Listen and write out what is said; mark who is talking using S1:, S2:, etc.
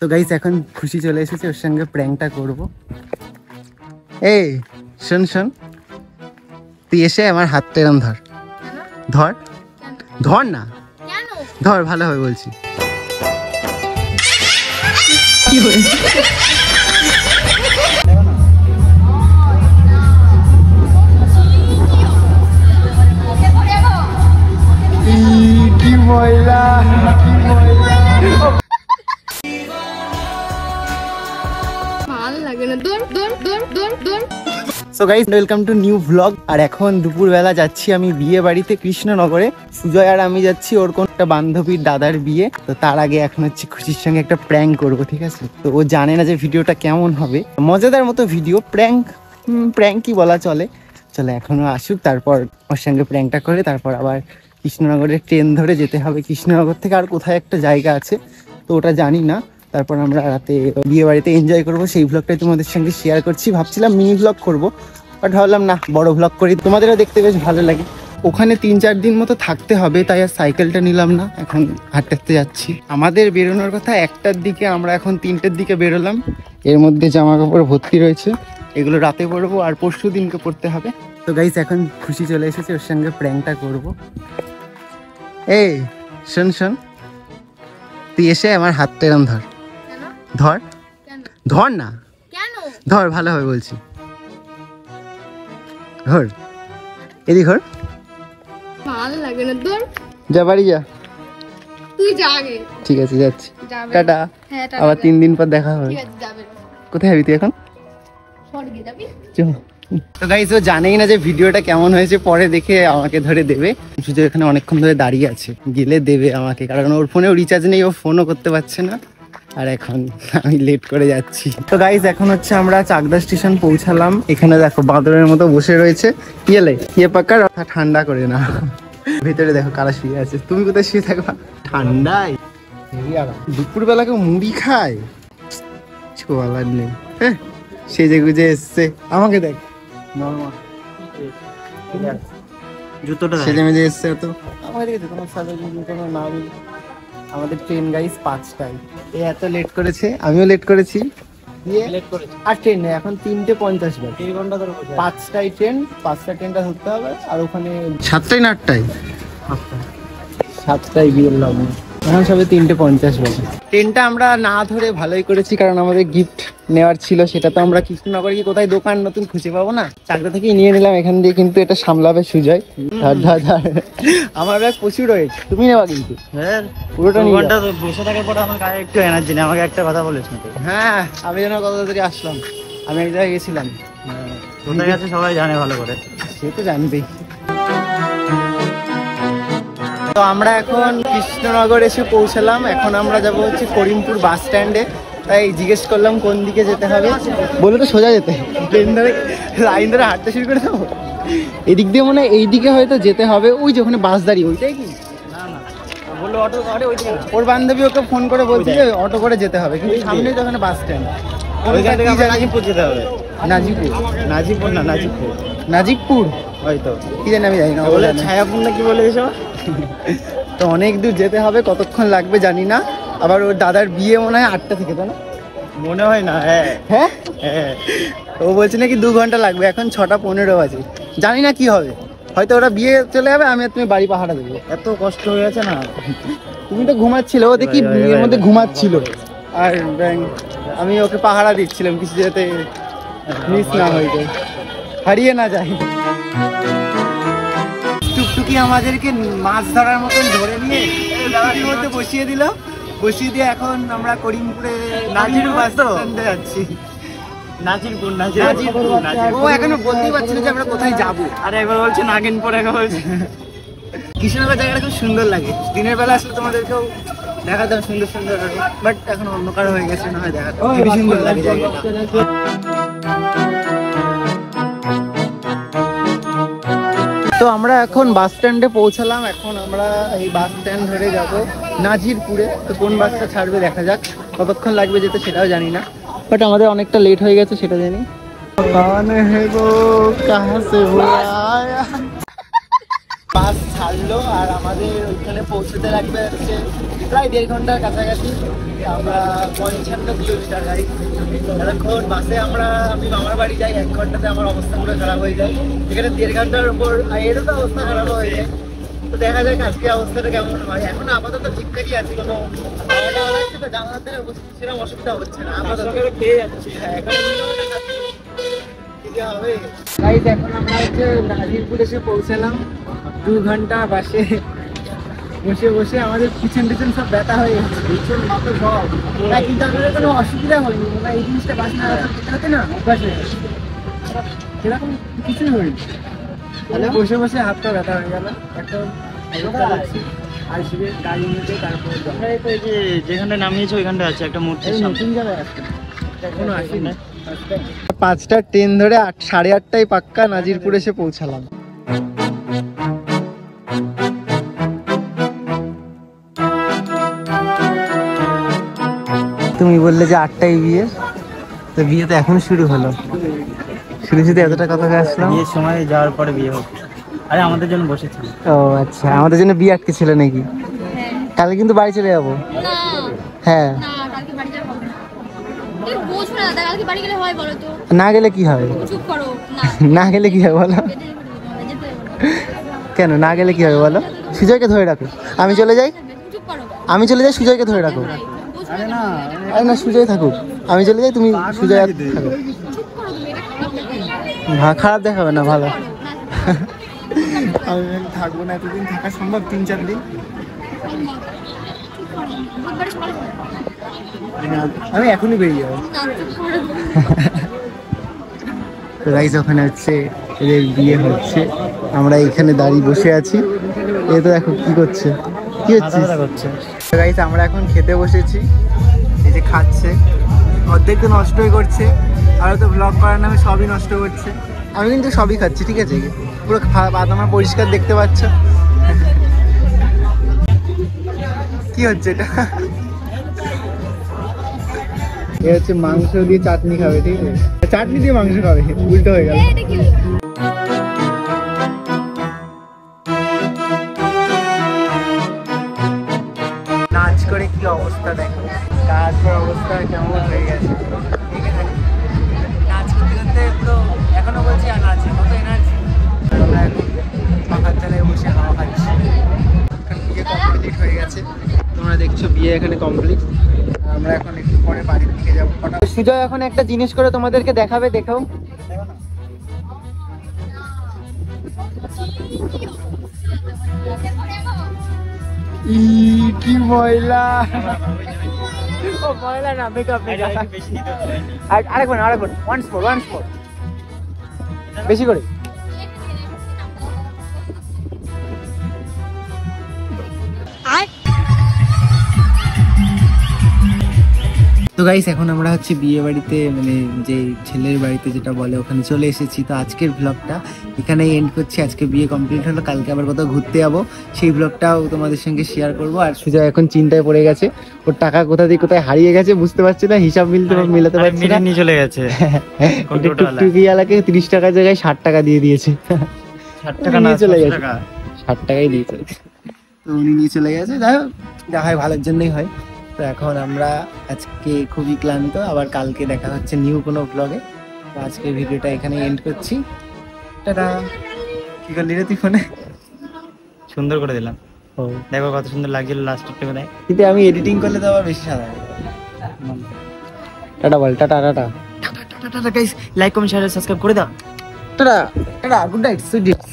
S1: তো গাইস এখন খুশি চলে এসেছে, ওর সঙ্গে প্র্যাঙ্কটা করব। এই শোন শোন, তুই এসে আমার হাতটা এরম ধর ধর ধর না, ধর ভালোভাবে বলছি। কি হয়েছে? কি ময়লা, কি ময়লা। So guys welcome to new blog. আর এখন দুপুরবেলা যাচ্ছি আমি বিয়ে বাড়িতে কৃষ্ণনগরে। সুজয় আর আমি যাচ্ছি ওর কোন একটা বান্ধবীর দাদার বিয়ে। তো তার আগে এখন হচ্ছে খুশির সঙ্গে একটা প্র্যাঙ্ক করবো, ঠিক আছে? তো ও জানে না যে ভিডিওটা কেমন হবে, মজাদার মতো ভিডিও, প্র্যাঙ্ক কি বলা চলে। চলে এখনো আসুক, তারপর ওর সঙ্গে প্র্যাঙ্কটা করে তারপর আবার কৃষ্ণনগরের ট্রেন ধরে যেতে হবে। কৃষ্ণনগর থেকে আর কোথায় একটা জায়গা আছে, তো ওটা জানি না। তারপর আমরা রাতে বিয়ে বাড়িতে এনজয় করবো, সেই ব্লগটাই তোমাদের সঙ্গে শেয়ার করছি। ভাবছিলাম মিনি ব্লগ করবো, বাট ভাবলাম না, বড় ব্লগ করি, তোমাদেরও দেখতে বেশ ভালো লাগে। ওখানে 3-4 দিন মতো থাকতে হবে, তাই আর সাইকেলটা নিলাম না, এখন হাঁটতে যাচ্ছি। আমাদের বেরোনোর কথা 1টার দিকে, আমরা এখন 3টের দিকে বেরোলাম। এর মধ্যে জামা কাপড় ভর্তি রয়েছে, এগুলো রাতে পরবো আর পরশু দিনকে পরতে হবে। তো গাইস এখন খুশি চলে এসেছে, ওর সঙ্গে প্র্যাঙ্কটা করবো। এই শোন শোন, তুই এসে আমার হাতটা এরম ধর ধর ধর না, ধর ভালোভাবে বলছি, ধর এদিক ধর।
S2: ভালো লাগে না, ধর
S1: যা বাড়ি যা,
S2: তুই যা আগে।
S1: ঠিক আছে যাচ্ছি, টাটা।
S2: হ্যাঁ টাটা,
S1: আবার 3 দিন পর দেখা হবে।
S2: ঠিক আছে যাবে।
S1: কোথায় যাবি তুই এখন?
S2: স্বর্গে যাবি?
S1: চল। তো গাইস ও জানেই না যে ভিডিওটা কেমন হয়েছে, পরে দেখে আমাকে ধরে দেবে। শুধু এখানে অনেকক্ষণ ধরে দাঁড়িয়ে আছে, গেলে দেবে আমাকে, কারণ ওর ফোনেও রিচার্জ নেই, ও ফোনও করতে পারছে না। আর এখন আমি লেট করে যাচ্ছি। তো গাইস এখন হচ্ছে আমরা চাকদা স্টেশন পৌঁছালাম। এখানে দেখো বাঁদরের মতো বসে রয়েছে, ইয়ে পাকার ঠান্ডা করে না। ভেতরে দেখো কারা শুয়ে আছে, তুমি কোথায় শুয়ে থাকবা ঠান্ডায়? দুপুরবেলা কেউ মুড়ি খায়? বলার নেই। হ্যাঁ সেজে গুজে এসছে, আমাকে দেখ জুতোটা সেজে মেজে এসছে। তো আমাকে দেখেছে তোমার সাথে কোনো নাম। আমাদের ট্রেন গাইস 5টায়, এ এত লেট করেছে, আমিও লেট করেছি। আর ট্রেন নেই, এখন 3:50 বাজে, 5টায় ট্রেন, 5টা ট্রেনটা ধরতে হবে। আর ওখানে 7টায় না 8টায়, 7টায় বিয়ের লগ্ন, এখন সবে 3:50 বাজে। ট্রেনটা আমরা না ধরে ভালোই করেছি, কারণ আমাদের গিফট নেওয়ার ছিল, সেটা তো আমরা কৃষ্ণনগরে কি কোথায় দোকান নতুন খুঁজে পাবো না, চাকদা থেকেই নিয়ে নিলাম এখান দিয়ে। কিন্তু এটা সামলাবে সুজয়। আমার ব্যাগ প্রচুর রয়েছে, তুমি নেওয়া কিন্তু। হ্যাঁ পুরোটা নিয়ে ঘন্টা বসে থাকার পর আমার গায়ে একটু এনার্জি নেই। আমাকে একটা কথা বলেছ? হ্যাঁ আমি যেন কত তাড়াতাড়ি আসলাম, আমি এক জায়গায় গেছিলাম। কোথায় গেছে সবাই জানে ভালো করে, সে তো জানবেই। তো আমরা এখন কৃষ্ণনগর এসে পৌঁছালাম। এখন আমরা যাবো হচ্ছে করিমপুর বাস স্ট্যান্ডে। তাই জিজ্ঞেস করলাম কোন দিকে যেতে হবে, বলে তো সোজা যেতে, ট্রেন ধরে লাইন ধরে হাঁটতে শুরু করে দেবো। এদিক দিয়ে মনে হয় এইদিকে হয়তো যেতে হবে, ওই যে ওখানে বাস দাঁড়িয়ে, ওইটাই কি? বললো অটো করে, ওইদিকে ওর বান্ধবী ওকে ফোন করে বলছে যে অটো করে যেতে হবে, কিন্তু সামনে তো ওখানে বাস স্ট্যান্ড। নাজিপুর যেতে হবে, নাজিপুর না নাজিপুর হয়তো, কি জানি আমি জানি না, বলে ছায়াপুর না কি বলে এসব। তো অনেক দূর যেতে হবে, কতক্ষণ লাগবে জানি না। আবার ওর দাদার বিয়ে মনে হয় 8টা থেকে, তো না মনে হয় না। হ্যাঁ হ্যাঁ হ্যাঁ, ও বলছে নাকি 2 ঘন্টা লাগবে, এখন 6:15 বাজে, জানি না কি হবে। হয়তো ওরা বিয়ে চলে যাবে, আমি আর তুমি বাড়ি পাহাড়া দেবো। এত কষ্ট হয়ে গেছে না, তুমি তো ঘুমাচ্ছিল, ও দেখি বিয়ের মধ্যে ঘুমাচ্ছিল, আর আমি ওকে পাহারা দিচ্ছিলাম কিছু যাতে মিস না হয়ে যায়, হারিয়ে না যায়। টুকটুকি আমাদেরকে মাছ ধরার মতন ধরে নিয়ে টুকটুকির মধ্যে বসিয়ে দিয়ে এখন আমরা করিমপুরে নাজির বাস স্ট্যান্ডে যাচ্ছি। নাজিরপুর ও এখনো বলতেই পারছি না যে আমরা কোথায় যাবো। আরে একবার বলছে নাগিনপুর, একবার বলছে কৃষ্ণনগর। জায়গাটা খুব সুন্দর লাগে, দিনের বেলা আসলে তোমাদেরকেও দেখাতাম সুন্দর সুন্দর, বাট এখন অন্ধকার হয়ে গেছে, না হয় দেখাতাম। খুবই সুন্দর লাগে জায়গাটা। তো আমরা এখন বাস স্ট্যান্ডে পৌঁছালাম। এখন আমরা এই বাস স্ট্যান্ড ধরে যাব নাজিরপুরে। তো কোন বাসটা ছাড়বে দেখা যাক, কতক্ষণ লাগবে যেতে সেটাও জানি না, বাট আমাদের অনেকটা লেট হয়ে গেছে সেটা জানি। বাস ছাড়লো আর আমাদের ওইখানে পৌঁছতে লাগবে হচ্ছে প্রায় 1.5 ঘন্টার কাছাকাছি। আমরা 55 কিলোমিটার গাড়ি। এখন বাসে আমি মামার বাড়ি যাই, 1 ঘন্টাতে আমার অবস্থা পুরো খারাপ হয়ে যায়। এখানে 1.5 ঘন্টার উপর এরও তো অবস্থা খারাপ হয়ে যায়। তো দেখা যাক আজকে অবস্থাটা কেমন হয়। এখন আপাতত ঠিকঠাকই আছে, কোনো লাগছে তো জামাতে সেরকম অসুবিধা হচ্ছে না, আপাতত খেয়ে যাচ্ছি। এখন হবে। এখন আমরা হচ্ছে নাজিরপুর এসে পৌঁছালাম। 2 ঘন্টা বাসে বসে বসে আমাদের পিছন সব ব্যথা হয়ে গেছে, পিছন মাত্র সব। কিন্তু আমাদের কোনো অসুবিধা হয়নি, মানে এই জিনিসটা বাস না থাকে না বাসে, সেরকম কিছুই হয়নি। তাহলে বসে বসে হাতটা ব্যথা হয়ে গেল। এখন আসবে গাড়ি নিতে, তারপরে
S3: যেখানে নামিয়েছে ওইখানটা আছে একটা মূর্তি।
S1: নতুন জায়গায় আসবে, এখনো আসেনি। 5টা ট্রেন ধরে 8:30টায় পাক্কা নাজিরপুর এসে পৌঁছালাম। তুমি বললে যে 8টায় বিয়ে, তো বিয়ে তো এখন শুরু হলো, শুরু এতটা কথা আসলাম।
S3: বিয়ের সময় যাওয়ার পরে বিয়ে হোক, আরে আমাদের জন্য বসেছিল।
S1: ও আচ্ছা, আমাদের জন্য বিয়ে আটকে ছিল নাকি? কালকে কিন্তু বাড়ি চলে যাবো। হ্যাঁ, না গেলে কি হবে? না গেলে কি হবে বলো? কেন না গেলে কি হবে বলো? সুজয়কে ধরে রাখো, আমি চলে যাই, সুজয়কে ধরে রাখো। আরে না, সুজয় থাকুক, আমি চলে যাই, তুমি সুজয় থাকো। হ্যাঁ, খারাপ দেখাবে না, ভালো। আমি থাকবো না এতদিন, থাকা সম্ভব 3-4 দিন। আমি এখনই বেরিয়ে যাবো। তো গাইস, ওখানে হচ্ছে এদের বিয়ে হচ্ছে, আমরা এখানে দাঁড়িয়ে বসে আছি। এ তো দেখো কি করছে, কি হচ্ছে। তো গাইস, আমরা এখন খেতে বসেছি, এই যে খাচ্ছে, অর্ধেক তো নষ্টই করছে, আর তো ব্লগ করার নামে সবই নষ্ট করছে। আমি কিন্তু সবই খাচ্ছি, ঠিক আছে, পুরো আমার পরিষ্কার দেখতে পাচ্ছ। কি হচ্ছে এটা? এ হচ্ছে মাংস দিয়ে চাটনি খাবে, ঠিক আছে, চাটনি দিয়ে মাংস খাবে, উল্টো হয়ে গেল। নাচ করে কি অবস্থা দেখো, তারপর অবস্থা কেমন হয়ে গেছে। নাচ করতে করতে পুরো এখনো বলছি আর নাচের মতো এনার্জি। আমরা এখন পাখার তলায় বসে হাওয়া খাচ্ছি। এখন বিয়ে কমপ্লিট হয়ে গেছে, তোমরা দেখছো বিয়ে এখানে কমপ্লিট। আমরা এখন একটু পরে বাড়ির দিকে যাবো। সুজয় এখন একটা জিনিস করে তোমাদেরকে দেখাবে, দেখাও। কি ময়লা, ও ময়লা না, মেকআপ। আরেকবার ওয়ান্স মোর বেশি করে। তো গাইস, এখন আমরা হচ্ছে বিয়ে বাড়িতে, মানে যে ছেলের বাড়িতে যেটা বলে, ওখানে চলে এসেছি। তো আজকের ব্লগটা এখানেই এন্ড করছি। আজকে বিয়ে কমপ্লিট হলো, কালকে আবার কোথাও ঘুরতে যাবো, সেই ব্লগটাও তোমাদের সঙ্গে শেয়ার করবো। আর সুজয় এখন চিন্তায় পড়ে গেছে, ওর টাকা কোথা দিয়ে কোথায় হারিয়ে গেছে বুঝতে পারছে না, হিসাব মিলাতে পারছে না,
S3: নিয়ে চলে গেছে।
S1: টুকটুকি এলাকে 30 টাকার জায়গায় 60 টাকা দিয়ে দিয়েছে।
S3: 60 টাকা না,
S1: চলে গেছে, 60 টাকাই দিয়েছে। তো উনি নিয়ে চলে গেছে, যাই হোক, যা হয় ভালোর জন্যই হয়। তো এখন আমরা আজকে খুবই ক্লান্ত, আবার কালকে দেখা হচ্ছে নিউ কোনো ব্লগে। তো আজকের ভিডিওটা এখানে এন্ড করছি, টাটা। কি করলি রে তুই ফোনে?
S3: সুন্দর করে দিলাম,
S1: ও
S3: দেখো কত সুন্দর লাগছিল লাস্টটা কোথায়।
S1: কিন্তু আমি এডিটিং করলে তো আবার বেশি সাদা। টাটা বল, tata tata
S3: tata guys, like comment share subscribe করে দাও।
S1: Tata tata, good night, sweet dreams.